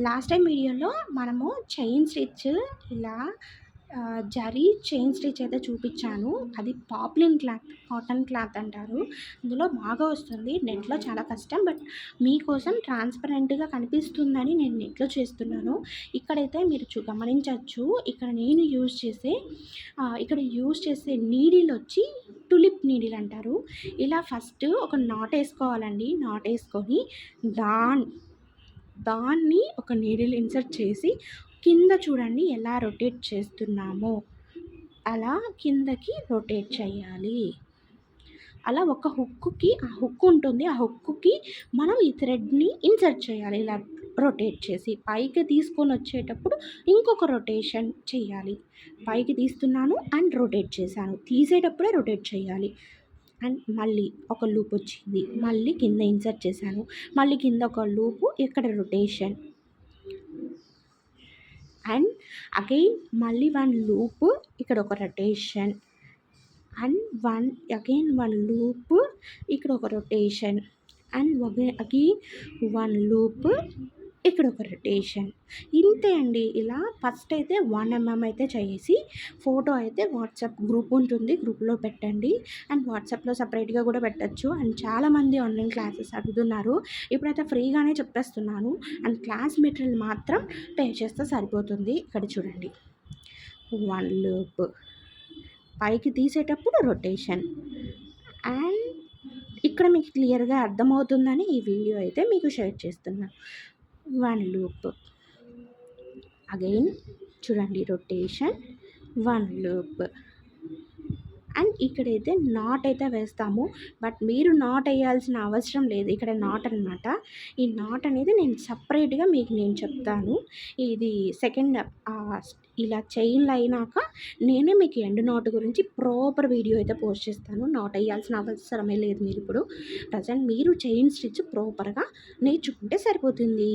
Last time వీడియోలో మనము chain stitch ఇలా జరీ చైన్ స్టిచ్ అయితే చూపించాను. అది పాప్లిన్ క్లాత్, కాటన్ క్లాత్ అంటారు. అందులో బాగా వస్తుంది. నెట్లో చాలా కష్టం, బట్ మీకోసం ట్రాన్స్పరెంట్గా కనిపిస్తుందని నేను నెట్లో చేస్తున్నాను. ఇక్కడైతే మీరు గమనించవచ్చు. ఇక్కడ యూజ్ చేసే నీడిల్ వచ్చి టులిప్ నీడిల్ అంటారు. ఇలా ఫస్ట్ ఒక నాట్ వేసుకోవాలండి. నాట్ వేసుకొని దాన్ని ఒక నీడిల్ ఇన్సర్ట్ చేసి కింద చూడండి ఎలా రొటేట్ చేస్తున్నామో అలా కిందకి రొటేట్ చేయాలి. అలా ఒక హుక్కి ఆ హుక్ ఉంటుంది. ఆ హుక్కి మనం ఈ థ్రెడ్ని ఇన్సర్ట్ చేయాలి. ఇలా రొటేట్ చేసి పైకి తీసుకొని వచ్చేటప్పుడు ఇంకొక రొటేషన్ చేయాలి. పైకి తీస్తున్నాను అండ్ రొటేట్ చేశాను, తీసేటప్పుడే రొటేట్ చేయాలి. అండ్ మళ్ళీ ఒక లూప్ వచ్చింది, మళ్ళీ కింద ఇన్సర్ట్ చేశాను, మళ్ళీ కింద ఒక లూపు, ఇక్కడ రొటేషన్ అండ్ అగైన్ మళ్ళీ వన్ లూప్, ఇక్కడ ఒక రొటేషన్ అండ్ వన్ లూప్, ఇక్కడ ఒక rotation and again one loop, ఇక్కడ ఒక రొటేషన్. ఇంతే అండి. ఇలా ఫస్ట్ అయితే 1 mm అయితే చేసి ఫోటో అయితే వాట్సాప్ గ్రూప్ ఉంటుంది, గ్రూప్లో పెట్టండి. అండ్ వాట్సాప్లో సపరేట్గా కూడా పెట్టచ్చు. అండ్ చాలామంది ఆన్లైన్ క్లాసెస్ అడుగుతున్నారు. ఇప్పుడైతే ఫ్రీగానే చెప్పేస్తున్నాను. అండ్ క్లాస్ మెటీరియల్ మాత్రం పే చేస్తే సరిపోతుంది. ఇక్కడ చూడండి, వన్ లూప్, పైకి తీసేటప్పుడు రొటేషన్. అండ్ ఇక్కడ మీకు క్లియర్గా అర్థమవుతుందని ఈ వీడియో అయితే మీకు షేర్ చేస్తున్నాను. వన్ లూప్, అగైన్ చూడండి రొటేషన్, వన్ లూప్. అండ్ ఇక్కడైతే నాట్ అయితే వేస్తాము, బట్ మీరు నాట్ వేయాల్సిన అవసరం లేదు. ఇక్కడ నాట్ అనమాట. ఈ నాట్ అనేది నేను సపరేట్గా మీకు నేను చెప్తాను. ఇది సెకండ్ ఇలా చైన్లు అయినాక నేనే మీకు ఎండ్ నాట్ గురించి ప్రాపర్ వీడియో అయితే పోస్ట్ చేస్తాను. నాట్ వేయాల్సిన అవసరమే లేదు. మీరు ఇప్పుడు ప్రజెంట్ మీరు చైన్ స్టిచ్ ప్రాపర్గా నేర్చుకుంటే సరిపోతుంది.